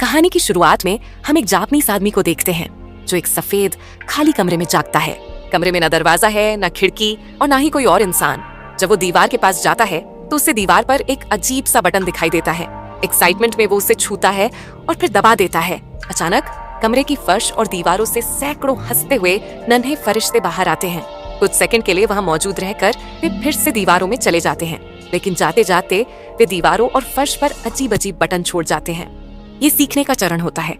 कहानी की शुरुआत में हम एक जापानीज आदमी को देखते हैं जो एक सफेद खाली कमरे में जागता है। कमरे में न दरवाजा है, न खिड़की और न ही कोई और इंसान। जब वो दीवार के पास जाता है तो उसे दीवार पर एक अजीब सा बटन दिखाई देता है। एक्साइटमेंट में वो उसे छूता है और फिर दबा देता है। अचानक कमरे की फर्श और दीवारों से सैकड़ों हंसते हुए नन्हे फरिश्ते बाहर आते हैं। कुछ सेकंड के लिए वहां मौजूद रहकर वे फिर से दीवारों में चले जाते हैं, लेकिन जाते जाते वे दीवारों और फर्श पर अजीब अजीब बटन छोड़ जाते हैं। ये सीखने का चरण होता है।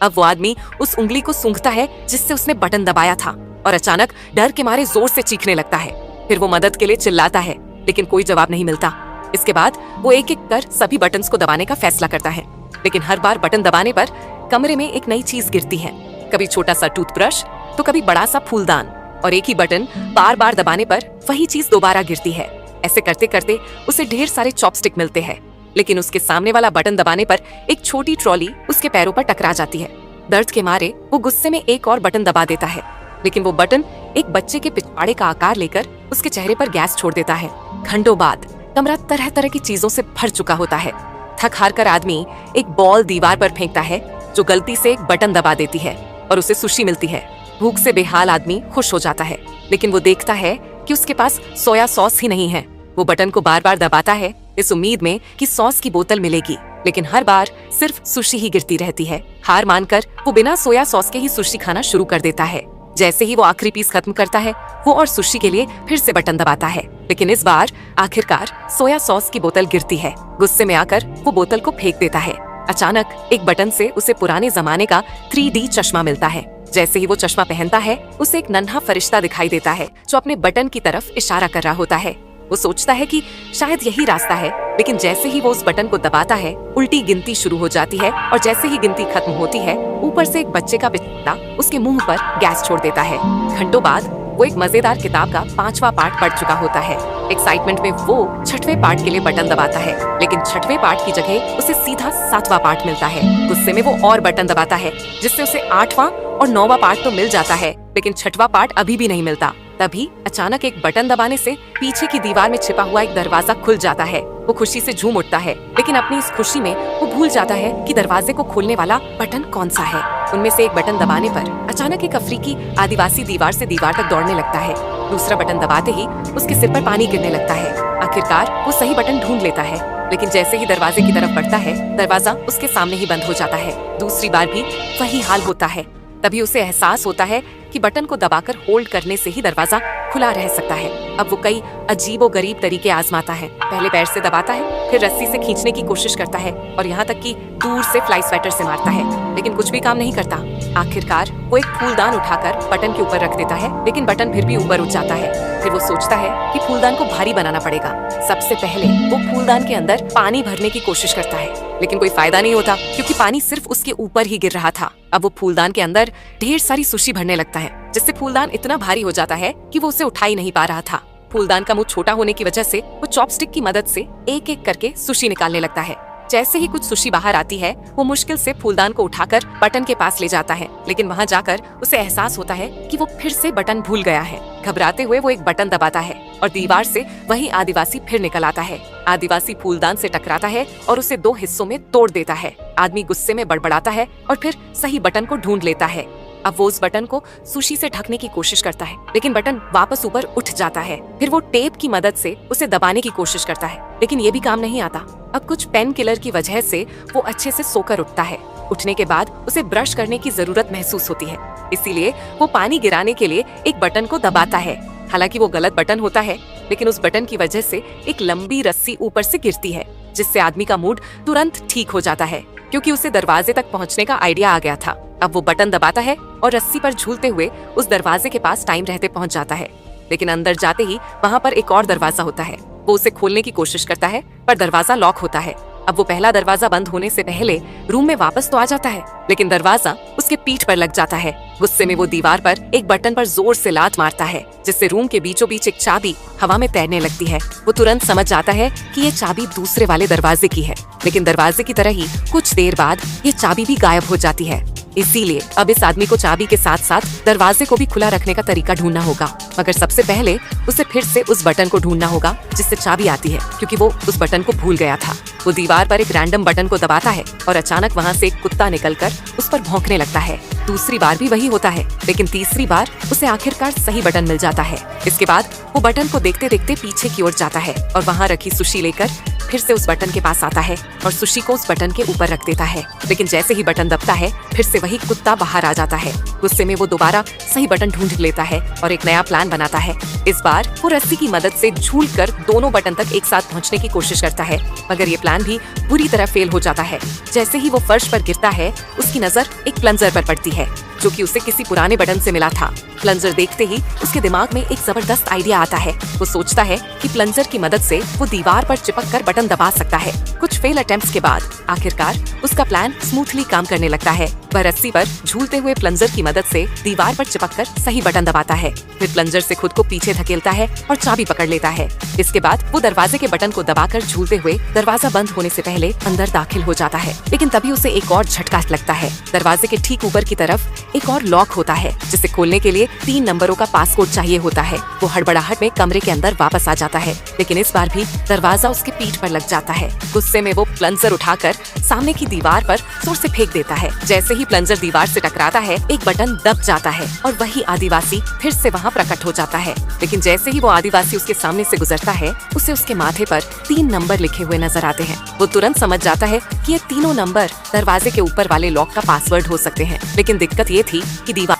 अब वो आदमी उस उंगली को सूंघता है जिससे उसने बटन दबाया था और अचानक डर के मारे जोर से चीखने लगता है। फिर वो मदद के लिए चिल्लाता है, लेकिन कोई जवाब नहीं मिलता। इसके बाद वो एक एक कर सभी बटन्स को दबाने का फैसला करता है, लेकिन हर बार बटन दबाने पर कमरे में एक नई चीज गिरती है। कभी छोटा सा टूथब्रश तो कभी बड़ा सा फूलदान, और एक ही बटन बार बार दबाने पर वही चीज दोबारा गिरती है। ऐसे करते करते उसे ढेर सारे चॉपस्टिक मिलते हैं, लेकिन उसके सामने वाला बटन दबाने पर एक छोटी ट्रॉली उसके पैरों पर टकरा जाती है। दर्द के मारे वो गुस्से में एक और बटन दबा देता है, लेकिन वो बटन एक बच्चे के पिछवाड़े का आकार लेकर उसके चेहरे पर गैस छोड़ देता है। घंटों बाद कमरा तरह तरह की चीजों से भर चुका होता है। थक हार कर आदमी एक बॉल दीवार पर फेंकता है जो गलती से एक बटन दबा देती है और उसे सुशी मिलती है। भूख से बेहाल आदमी खुश हो जाता है, लेकिन वो देखता है कि उसके पास सोया सॉस ही नहीं है। वो बटन को बार बार दबाता है इस उम्मीद में कि सॉस की बोतल मिलेगी, लेकिन हर बार सिर्फ सुशी ही गिरती रहती है। हार मानकर वो बिना सोया सॉस के ही सुशी खाना शुरू कर देता है। जैसे ही वो आखिरी पीस खत्म करता है, वो और सुशी के लिए फिर से बटन दबाता है, लेकिन इस बार आखिरकार सोया सॉस की बोतल गिरती है। गुस्से में आकर वो बोतल को फेंक देता है। अचानक एक बटन से उसे पुराने जमाने का 3D चश्मा मिलता है। जैसे ही वो चश्मा पहनता है, उसे एक नन्हा फरिश्ता दिखाई देता है जो अपने बटन की तरफ इशारा कर रहा होता है। वो सोचता है कि शायद यही रास्ता है, लेकिन जैसे ही वो उस बटन को दबाता है, उल्टी गिनती शुरू हो जाती है और जैसे ही गिनती खत्म होती है, ऊपर से एक बच्चे का पिछड़ा उसके मुंह पर गैस छोड़ देता है। घंटों बाद वो एक मजेदार किताब का 5वां पार्ट पढ़ चुका होता है। एक्साइटमेंट में वो 6वें पार्ट के लिए बटन दबाता है, लेकिन 6वें पार्ट की जगह उसे सीधा 7वां पार्ट मिलता है। गुस्से में वो और बटन दबाता है, जिससे उसे 8वां और 9वां पार्ट तो मिल जाता है, लेकिन 6वां पार्ट अभी भी नहीं मिलता। तभी अचानक एक बटन दबाने से पीछे की दीवार में छिपा हुआ एक दरवाजा खुल जाता है। वो खुशी से झूम उठता है, लेकिन अपनी इस खुशी में वो भूल जाता है कि दरवाजे को खोलने वाला बटन कौन सा है। उनमें से एक बटन दबाने पर अचानक एक अफ्रीकी आदिवासी दीवार से दीवार तक दौड़ने लगता है। दूसरा बटन दबाते ही उसके सिर पर पानी गिरने लगता है। आखिरकार वो सही बटन ढूंढ लेता है, लेकिन जैसे ही दरवाजे की तरफ बढ़ता है, दरवाजा उसके सामने ही बंद हो जाता है। दूसरी बार भी वही हाल होता है। तभी उसे एहसास होता है कि बटन को दबाकर होल्ड करने से ही दरवाजा खुला रह सकता है। अब वो कई अजीबोगरीब तरीके आजमाता है। पहले पैर से दबाता है, फिर रस्सी से खींचने की कोशिश करता है और यहाँ तक कि दूर से फ्लाई स्वेटर से मारता है, लेकिन कुछ भी काम नहीं करता। आखिरकार वो एक फूलदान उठाकर बटन के ऊपर रख देता है, लेकिन बटन फिर भी ऊपर उठ जाता है। फिर वो सोचता है कि फूलदान को भारी बनाना पड़ेगा। सबसे पहले वो फूलदान के अंदर पानी भरने की कोशिश करता है, लेकिन कोई फायदा नहीं होता क्योंकि पानी सिर्फ उसके ऊपर ही गिर रहा था। अब वो फूलदान के अंदर ढेर सारी सुशी भरने लगता है, जिससे फूलदान इतना भारी हो जाता है कि वो उसे उठा ही नहीं पा रहा था। फूलदान का मुंह छोटा होने की वजह से वो चॉपस्टिक की मदद से एक एक करके सुशी निकालने लगता है। जैसे ही कुछ सुशी बाहर आती है, वो मुश्किल से फूलदान को उठाकर बटन के पास ले जाता है, लेकिन वहां जाकर उसे एहसास होता है कि वो फिर से बटन भूल गया है। घबराते हुए वो एक बटन दबाता है और दीवार से वही आदिवासी फिर निकल आता है। आदिवासी फूलदान से टकराता है और उसे 2 हिस्सों में तोड़ देता है। आदमी गुस्से में बड़बड़ाता है और फिर सही बटन को ढूंढ लेता है। अब वो उस बटन को सुशी से ढकने की कोशिश करता है, लेकिन बटन वापस ऊपर उठ जाता है। फिर वो टेप की मदद से उसे दबाने की कोशिश करता है, लेकिन ये भी काम नहीं आता। अब कुछ पेन किलर की वजह से वो अच्छे से सोकर उठता है। उठने के बाद उसे ब्रश करने की जरूरत महसूस होती है, इसीलिए वो पानी गिराने के लिए एक बटन को दबाता है। हालांकि वो गलत बटन होता है, लेकिन उस बटन की वजह से एक लंबी रस्सी ऊपर से गिरती है, जिससे आदमी का मूड तुरंत ठीक हो जाता है, क्योंकि उसे दरवाजे तक पहुंचने का आइडिया आ गया था। अब वो बटन दबाता है और रस्सी पर झूलते हुए उस दरवाजे के पास टाइम रहते पहुंच जाता है, लेकिन अंदर जाते ही वहां पर एक और दरवाजा होता है। वो उसे खोलने की कोशिश करता है, पर दरवाजा लॉक होता है। अब वो पहला दरवाजा बंद होने से पहले रूम में वापस तो आ जाता है, लेकिन दरवाजा उसके पीठ पर लग जाता है। गुस्से में वो दीवार पर एक बटन पर जोर से लात मारता है, जिससे रूम के बीचों बीच एक चाबी हवा में तैरने लगती है। वो तुरंत समझ जाता है कि ये चाबी दूसरे वाले दरवाजे की है, लेकिन दरवाजे की तरह ही कुछ देर बाद ये चाबी भी गायब हो जाती है। इसीलिए अब इस आदमी को चाबी के साथ साथ दरवाजे को भी खुला रखने का तरीका ढूंढना होगा, मगर सबसे पहले उसे फिर से उस बटन को ढूंढना होगा जिससे चाबी आती है, क्योंकि वो उस बटन को भूल गया था। वो दीवार पर एक रैंडम बटन को दबाता है और अचानक वहाँ से एक कुत्ता निकलकर उस पर भौंकने लगता है। दूसरी बार भी वही होता है, लेकिन तीसरी बार उसे आखिरकार सही बटन मिल जाता है। इसके बाद वो बटन को देखते देखते पीछे की ओर जाता है और वहाँ रखी सुशी लेकर फिर से उस बटन के पास आता है और सुशी को उस बटन के ऊपर रख देता है। लेकिन जैसे ही बटन दबता है, फिर से वही कुत्ता बाहर आ जाता है। गुस्से में वो दोबारा सही बटन ढूंढ लेता है और एक नया प्लान बनाता है। इस बार वो रस्सी की मदद से झूलकर दोनों बटन तक एक साथ पहुंचने की कोशिश करता है, मगर ये प्लान भी बुरी तरह फेल हो जाता है। जैसे ही वो फर्श पर गिरता है, उसकी नजर एक प्लंजर पर पड़ती है, जो कि उसे किसी पुराने बटन से मिला था। प्लंजर देखते ही उसके दिमाग में एक जबरदस्त आइडिया आता है। वो सोचता है कि प्लंजर की मदद से वो दीवार पर चिपक कर बटन दबा सकता है। कुछ फेल अटेम्प्ट्स के बाद आखिरकार उसका प्लान स्मूथली काम करने लगता है। वह रस्सी पर झूलते हुए प्लंजर की मदद से दीवार पर चिपक कर सही बटन दबाता है। फिर प्लंजर से खुद को पीछे धकेलता है और चाबी पकड़ लेता है। इसके बाद वो दरवाजे के बटन को दबाकर झूलते हुए दरवाजा बंद होने से पहले अंदर दाखिल हो जाता है। लेकिन तभी उसे एक और झटका लगता है। दरवाजे के ठीक ऊपर की तरफ एक और लॉक होता है, जिसे खोलने के लिए 3 नंबरों का पासकोड चाहिए होता है। वो हड़बड़ाहट में कमरे के अंदर वापस आ जाता है, लेकिन इस बार भी दरवाजा उसके पीठ पर लग जाता है। गुस्से में वो प्लंजर उठाकर सामने की दीवार पर जोर से फेंक देता है। जैसे ही प्लंजर दीवार से टकराता है, एक बटन दब जाता है और वही आदिवासी फिर से वहाँ प्रकट हो जाता है। लेकिन जैसे ही वो आदिवासी उसके सामने से गुजरता है, उसे उसके माथे पर 3 नंबर लिखे हुए नजर आते हैं। वो तुरंत समझ जाता है कि ये तीनों नंबर दरवाजे के ऊपर वाले लॉक का पासवर्ड हो सकते हैं। लेकिन दिक्कत ये थी कि दीवार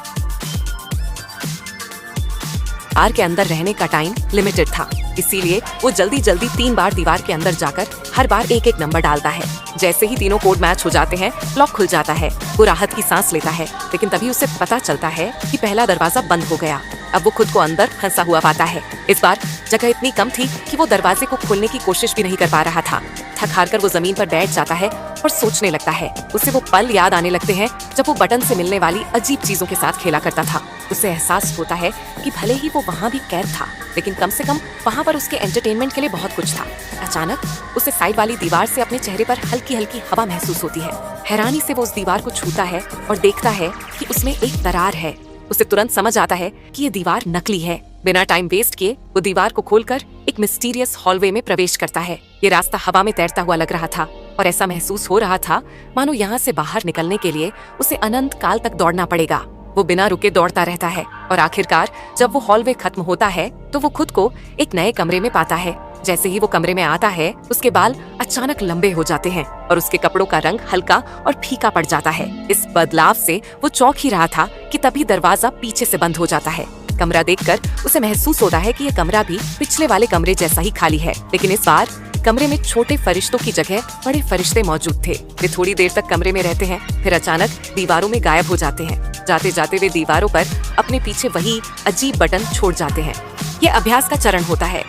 के अंदर रहने का टाइम लिमिटेड था, इसीलिए वो जल्दी जल्दी 3 बार दीवार के अंदर जाकर हर बार एक एक नंबर डालता है। जैसे ही तीनों कोड मैच हो जाते हैं, लॉक खुल जाता है। वो राहत की सांस लेता है, लेकिन तभी उसे पता चलता है कि पहला दरवाजा बंद हो गया। अब वो खुद को अंदर फंसा हुआ पाता है। इस बार जगह इतनी कम थी कि वो दरवाजे को खोलने की कोशिश भी नहीं कर पा रहा था। थक हार कर वो जमीन पर बैठ जाता है और सोचने लगता है। उसे वो पल याद आने लगते हैं जब वो बटन से मिलने वाली अजीब चीजों के साथ खेला करता था। उसे एहसास होता है कि भले ही वो वहाँ भी कैद था, लेकिन कम से कम वहाँ पर उसके एंटरटेनमेंट के लिए बहुत कुछ था। अचानक उसे साइड वाली दीवार से अपने चेहरे पर हल्की हल्की हवा महसूस होती है। हैरानी से वो उस दीवार को छूता है और देखता है कि उसमें एक दरार है। उसे तुरंत समझ आता है कि ये दीवार नकली है। बिना टाइम वेस्ट किए वो दीवार को खोलकर एक मिस्टीरियस हॉलवे में प्रवेश करता है। ये रास्ता हवा में तैरता हुआ लग रहा था और ऐसा महसूस हो रहा था मानो यहाँ से बाहर निकलने के लिए उसे अनंत काल तक दौड़ना पड़ेगा। वो बिना रुके दौड़ता रहता है और आखिरकार जब वो हॉलवे खत्म होता है, तो वो खुद को एक नए कमरे में पाता है। जैसे ही वो कमरे में आता है, उसके बाल अचानक लंबे हो जाते हैं और उसके कपड़ों का रंग हल्का और फीका पड़ जाता है। इस बदलाव से वो चौंक ही रहा था कि तभी दरवाजा पीछे से बंद हो जाता है। कमरा देखकर उसे महसूस होता है कि ये कमरा भी पिछले वाले कमरे जैसा ही खाली है, लेकिन इस बार कमरे में छोटे फरिश्तों की जगह बड़े फरिश्ते मौजूद थे। वे थोड़ी देर तक कमरे में रहते हैं, फिर अचानक दीवारों में गायब हो जाते हैं। जाते जाते वे दीवारों पर अपने पीछे वही अजीब बटन छोड़ जाते हैं। ये अभ्यास का चरण होता है।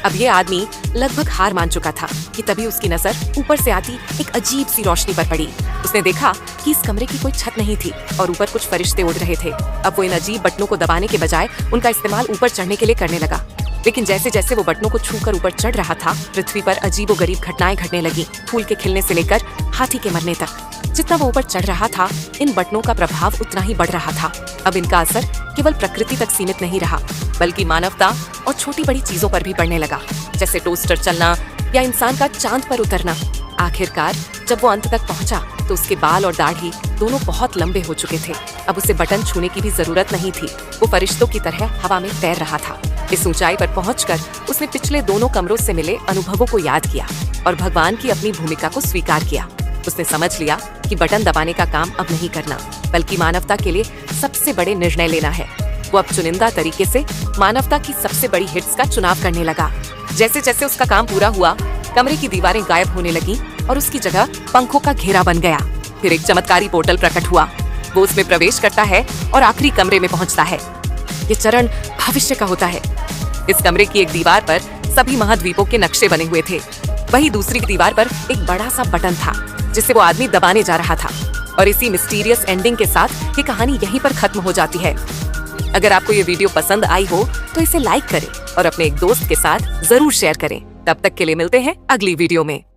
अब ये आदमी लगभग हार मान चुका था कि तभी उसकी नजर ऊपर से आती एक अजीब सी रोशनी पर पड़ी। उसने देखा कि इस कमरे की कोई छत नहीं थी और ऊपर कुछ फरिश्ते उड़ रहे थे। अब वो इन अजीब बटनों को दबाने के बजाय उनका इस्तेमाल ऊपर चढ़ने के लिए करने लगा। लेकिन जैसे जैसे वो बटनों को छूकर ऊपर चढ़ रहा था, पृथ्वी पर अजीबोगरीब घटनाएं घटने लगी। फूल के खिलने से लेकर हाथी के मरने तक। जितना वो ऊपर चढ़ रहा था, इन बटनों का प्रभाव उतना ही बढ़ रहा था। अब इनका असर केवल प्रकृति तक सीमित नहीं रहा, बल्कि मानवता और छोटी बड़ी चीजों पर भी पड़ने लगा, जैसे टोस्टर चलना या इंसान का चांद पर उतरना। आखिरकार जब वो अंत तक पहुंचा, तो उसके बाल और दाढ़ी दोनों बहुत लंबे हो चुके थे। अब उसे बटन छूने की भी जरूरत नहीं थी। वो फरिश्तों की तरह हवा में तैर रहा था। इस ऊंचाई पर पहुंचकर उसने पिछले दोनों कमरों से मिले अनुभवों को याद किया और भगवान की अपनी भूमिका को स्वीकार किया। उसने समझ लिया कि बटन दबाने का काम अब नहीं करना, बल्कि मानवता के लिए सबसे बड़े निर्णय लेना है। वो अब चुनिंदा तरीके से मानवता की सबसे बड़ी हिट्स का चुनाव करने लगा। जैसे जैसे उसका काम पूरा हुआ, कमरे की दीवारें गायब होने लगी और उसकी जगह पंखों का घेरा बन गया। फिर एक चमत्कारी पोर्टल प्रकट हुआ। वो उसमें प्रवेश करता है और आखिरी कमरे में पहुंचता है। ये चरण भविष्य का होता है। इस कमरे की एक दीवार पर सभी महाद्वीपों के नक्शे बने हुए थे। वही दूसरी दीवार पर एक बड़ा सा बटन था, जिसे वो आदमी दबाने जा रहा था। और इसी मिस्टीरियस एंडिंग के साथ ये कहानी यहीं पर खत्म हो जाती है। अगर आपको ये वीडियो पसंद आई हो तो इसे लाइक करें और अपने एक दोस्त के साथ जरूर शेयर करें। तब तक के लिए मिलते हैं अगली वीडियो में।